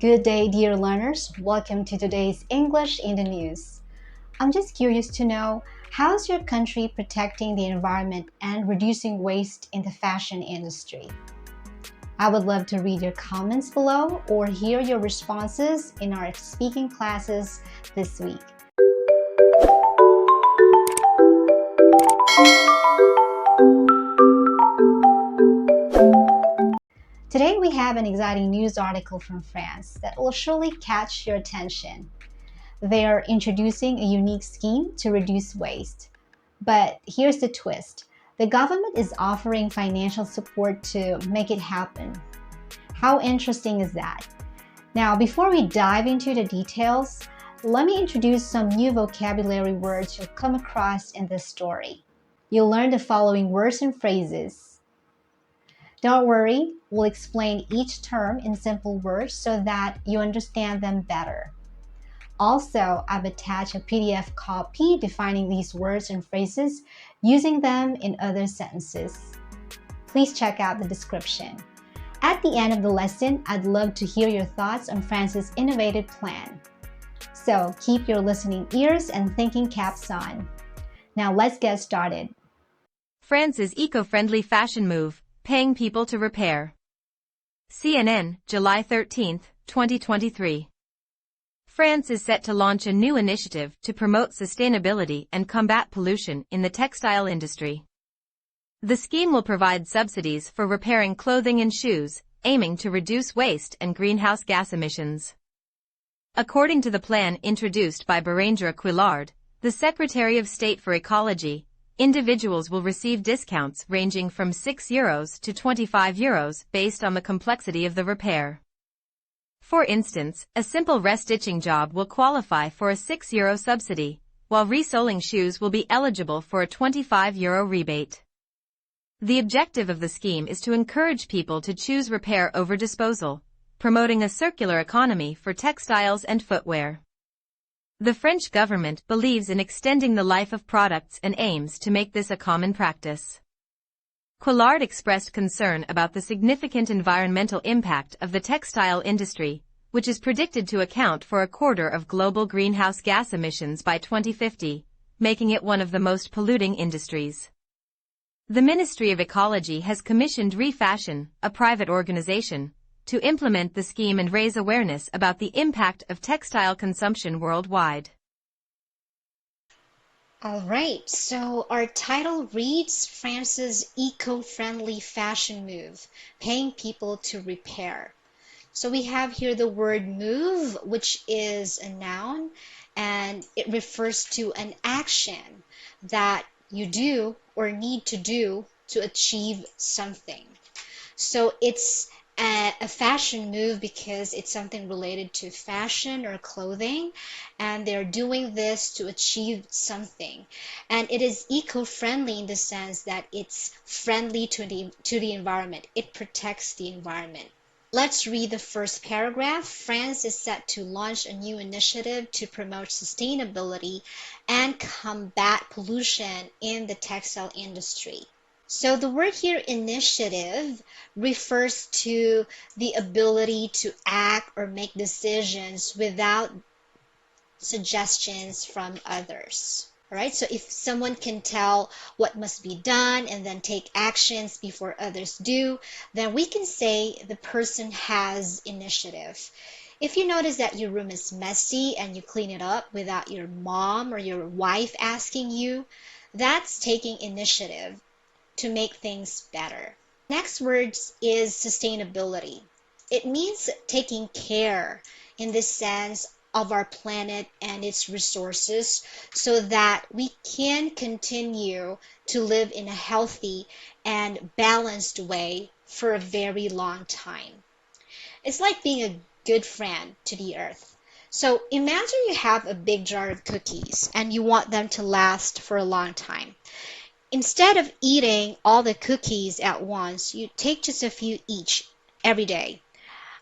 Good day, dear learners. Welcome to today's English in the News. I'm just curious to know, how's your country protecting the environment and reducing waste in the fashion industry? I would love to read your comments below or hear your responses in our speaking classes this week. Today we have an exciting news article from France that will surely catch your attention. They are introducing a unique scheme to reduce waste. But here's the twist. The government is offering financial support to make it happen. How interesting is that? Now, before we dive into the details, let me introduce some new vocabulary words you'll come across in this story. You'll learn the following words and phrases. Don't worry, we'll explain each term in simple words so that you understand them better. Also, I've attached a PDF copy defining these words and phrases, using them in other sentences. Please check out the description. At the end of the lesson, I'd love to hear your thoughts on France's innovative plan. So keep your listening ears and thinking caps on. Now let's get started. France's eco-friendly fashion move, paying people to repair. CNN, July 13, 2023. France is set to launch a new initiative to promote sustainability and combat pollution in the textile industry. The scheme will provide subsidies for repairing clothing and shoes, aiming to reduce waste and greenhouse gas emissions. According to the plan introduced by Bérangère Couillard, the Secretary of State for Ecology, individuals will receive discounts ranging from €6 to €25 based on the complexity of the repair. For instance, a simple restitching job will qualify for a €6 subsidy, while resoling shoes will be eligible for a €25 rebate. The objective of the scheme is to encourage people to choose repair over disposal, promoting a circular economy for textiles and footwear. The French government believes in extending the life of products and aims to make this a common practice. Couillard expressed concern about the significant environmental impact of the textile industry, which is predicted to account for a quarter of global greenhouse gas emissions by 2050, making it one of the most polluting industries. The Ministry of Ecology has commissioned Refashion, a private organization, to implement the scheme and raise awareness about the impact of textile consumption worldwide. All right, so our title reads France's eco-friendly fashion move, paying people to repair. So we have here the word move, which is a noun, and it refers to an action that you do or need to do to achieve something. So it's a fashion move because it's something related to fashion or clothing, and they're doing this to achieve something. And it is eco-friendly in the sense that it's friendly to the environment. It protects the environment. Let's read the first paragraph. France is set to launch a new initiative to promote sustainability and combat pollution in the textile industry. So the word here, initiative, refers to the ability to act or make decisions without suggestions from others. All right, so if someone can tell what must be done and then take actions before others do, then we can say the person has initiative. If you notice that your room is messy and you clean it up without your mom or your wife asking you, that's taking initiative to make things better. Next word is sustainability. It means taking care in the sense of our planet and its resources so that we can continue to live in a healthy and balanced way for a very long time. It's like being a good friend to the earth. So imagine you have a big jar of cookies and you want them to last for a long time. Instead of eating all the cookies at once, you take just a few each every day.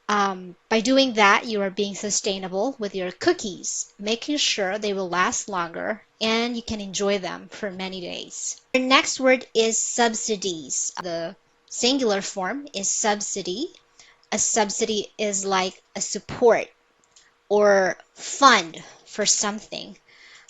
By doing that, you are being sustainable with your cookies, making sure they will last longer and you can enjoy them for many days. The next word is subsidies. The singular form is subsidy. A subsidy is like a support or fund for something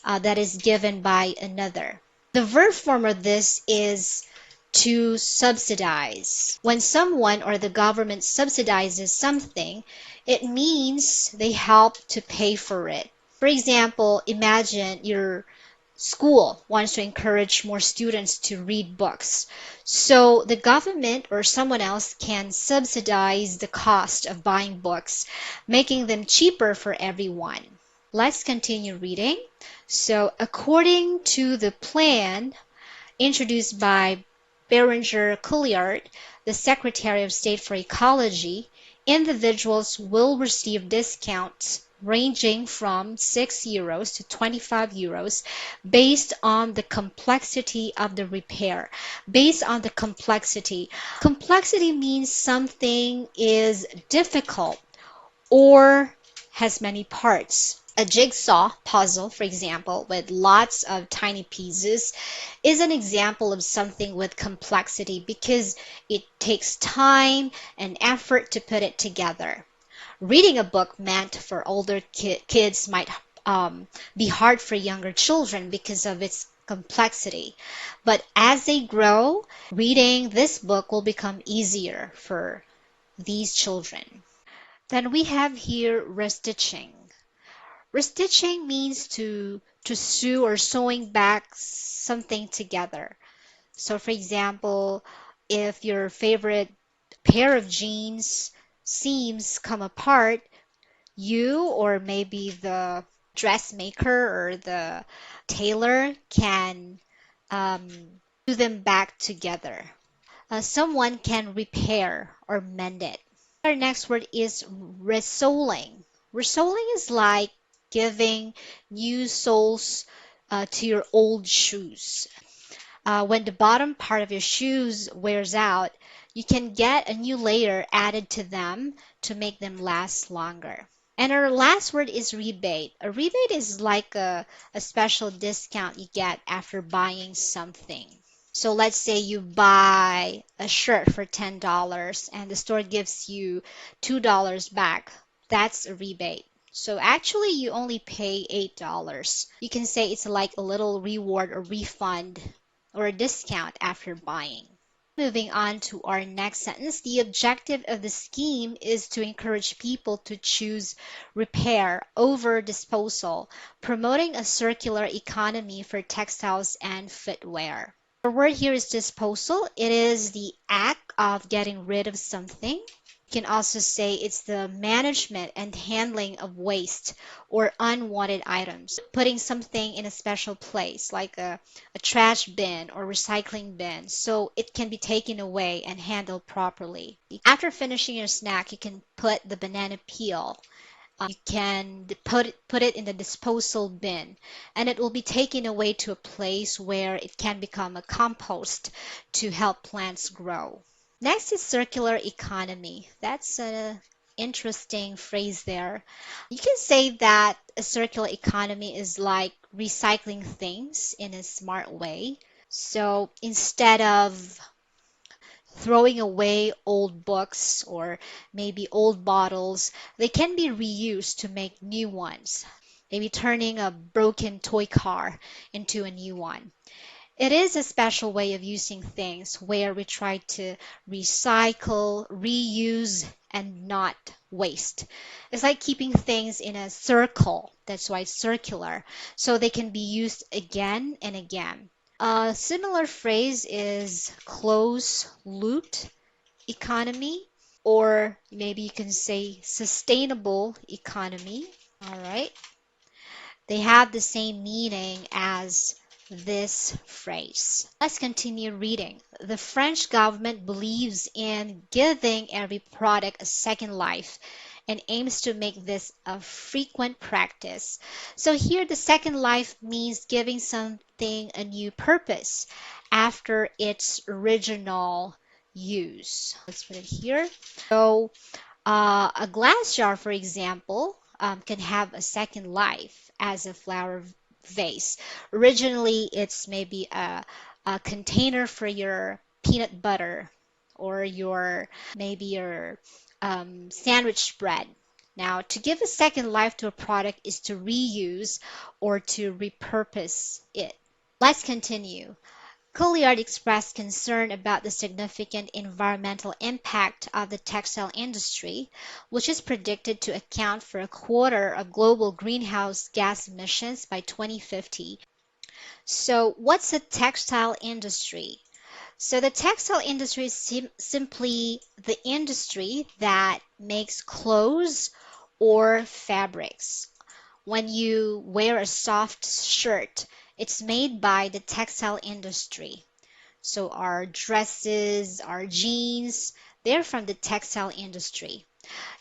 that is given by another. The verb form of this is to subsidize. When someone or the government subsidizes something, it means they help to pay for it. For example, imagine your school wants to encourage more students to read books. So the government or someone else can subsidize the cost of buying books, making them cheaper for everyone. Let's continue reading. So, according to the plan introduced by Berenger Couillard, the Secretary of State for Ecology, individuals will receive discounts ranging from €6 to €25 based on the complexity of the repair. Based on the complexity. Complexity means something is difficult or has many parts. A jigsaw puzzle, for example, with lots of tiny pieces, is an example of something with complexity because it takes time and effort to put it together. Reading a book meant for older kids might be hard for younger children because of its complexity. But as they grow, reading this book will become easier for these children. Then we have here restitching. Restitching means to sew or sewing back something together. So for example, if your favorite pair of jeans seams come apart, you or maybe the dressmaker or the tailor can um, sew them back together. Someone can repair or mend it. Our next word is resoling. Resoling is like giving new soles to your old shoes. When the bottom part of your shoes wears out, you can get a new layer added to them to make them last longer. And our last word is rebate. A rebate is like a special discount you get after buying something. So let's say you buy a shirt for $10 and the store gives you $2 back. That's a rebate. So actually you only pay $8. You can say it's like a little reward or refund or a discount after buying. Moving on to our next sentence, the objective of the scheme is to encourage people to choose repair over disposal, promoting a circular economy for textiles and footwear. The word here is disposal. It is the act of getting rid of something. You can also say it's the management and handling of waste or unwanted items. Putting something in a special place like a trash bin or recycling bin so it can be taken away and handled properly. After finishing your snack, you can put the banana peel, you can put it in the disposal bin and it will be taken away to a place where it can become a compost to help plants grow. Next is circular economy. That's an interesting phrase there. You can say that a circular economy is like recycling things in a smart way. So instead of throwing away old books or maybe old bottles, they can be reused to make new ones, maybe turning a broken toy car into a new one. It is a special way of using things where we try to recycle, reuse, and not waste. It's like keeping things in a circle. That's why it's circular. So they can be used again and again. A similar phrase is closed loop economy, or maybe you can say sustainable economy. All right. They have the same meaning as this phrase. Let's continue reading. The French government believes in giving every product a second life and aims to make this a frequent practice. So here the second life means giving something a new purpose after its original use. Let's put it here. So a glass jar, for example, can have a second life as a flower vase. Originally, it's maybe a container for your peanut butter or your maybe your sandwich bread. Now, to give a second life to a product is to reuse or to repurpose it. Let's continue. Couillard expressed concern about the significant environmental impact of the textile industry, which is predicted to account for a quarter of global greenhouse gas emissions by 2050. So, what's a textile industry? So, the textile industry is simply the industry that makes clothes or fabrics. When you wear a soft shirt, it's made by the textile industry. So our dresses, our jeans, they're from the textile industry.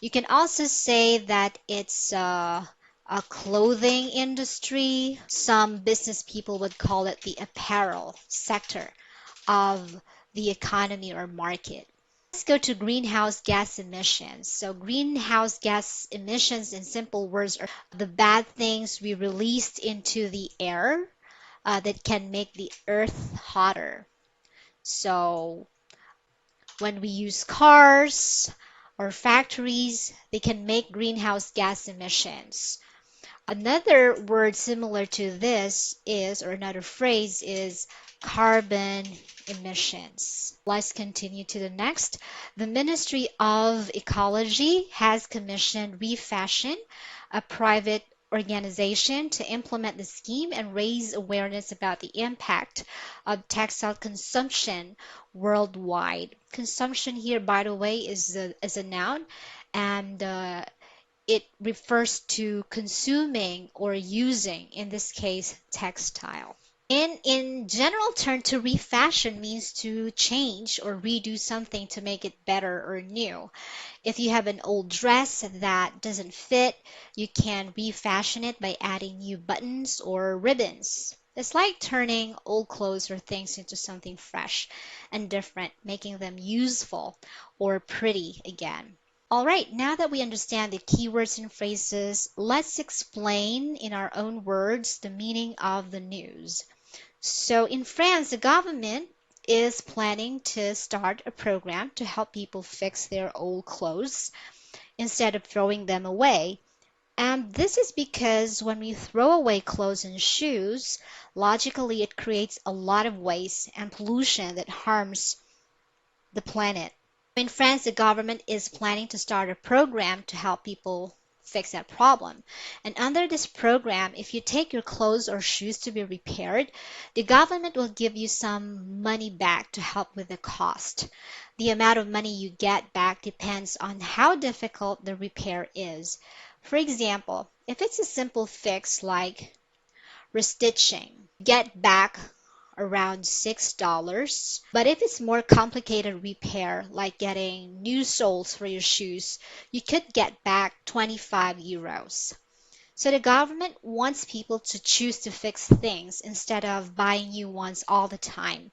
You can also say that it's a clothing industry. Some business people would call it the apparel sector of the economy or market. Let's go to greenhouse gas emissions. So greenhouse gas emissions in simple words are the bad things we released into the air that can make the earth hotter. So when we use cars or factories, they can make greenhouse gas emissions. Another word similar to this is, or another phrase is carbon emissions. Let's continue to the next. The Ministry of Ecology has commissioned Refashion, a private organization, to implement the scheme and raise awareness about the impact of textile consumption worldwide. Consumption here, by the way, is a noun, and it refers to consuming or using, in this case, textile. In general term, to refashion means to change or redo something to make it better or new. If you have an old dress that doesn't fit, you can refashion it by adding new buttons or ribbons. It's like turning old clothes or things into something fresh and different, making them useful or pretty again. All right, now that we understand the keywords and phrases, let's explain in our own words the meaning of the news. So in France, the government is planning to start a program to help people fix their old clothes instead of throwing them away. And this is because when we throw away clothes and shoes, logically it creates a lot of waste and pollution that harms the planet. In France, the government is planning to start a program to help people fix that problem. And under this program, if you take your clothes or shoes to be repaired, the government will give you some money back to help with the cost. The amount of money you get back depends on how difficult the repair is. For example, if it's a simple fix like restitching, get back around $6. But if it's more complicated repair, like getting new soles for your shoes, you could get back 25 euros. So the government wants people to choose to fix things instead of buying new ones all the time.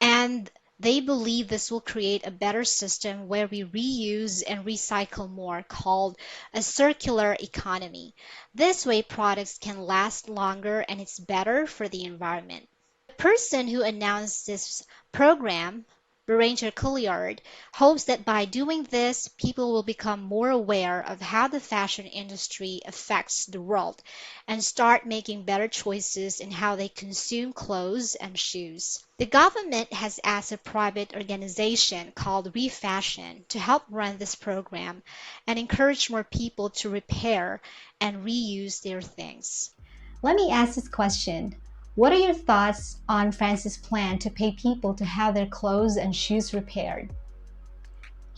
And they believe this will create a better system where we reuse and recycle more, called a circular economy. This way, products can last longer and it's better for the environment. The person who announced this program, Beranger Couillard, hopes that by doing this, people will become more aware of how the fashion industry affects the world and start making better choices in how they consume clothes and shoes. The government has asked a private organization called Refashion to help run this program and encourage more people to repair and reuse their things. Let me ask this question. What are your thoughts on France's plan to pay people to have their clothes and shoes repaired?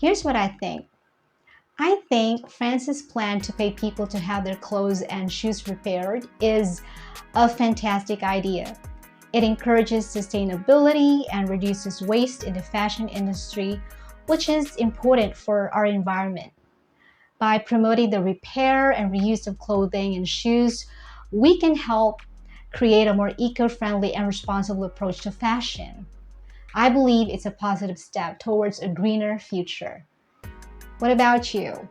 Here's what I think. I think France's plan to pay people to have their clothes and shoes repaired is a fantastic idea. It encourages sustainability and reduces waste in the fashion industry, which is important for our environment. By promoting the repair and reuse of clothing and shoes, we can help create a more eco-friendly and responsible approach to fashion. I believe it's a positive step towards a greener future. What about you?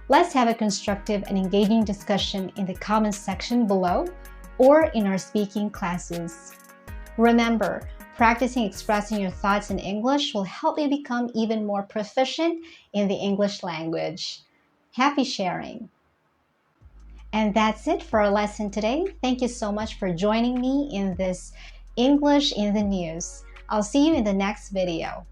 Let's have a constructive and engaging discussion in the comments section below or in our speaking classes. Remember, Practicing expressing your thoughts in English will help you become even more proficient in the English language. Happy sharing! And that's it for our lesson today. Thank you so much for joining me in this English in the News. I'll see you in the next video.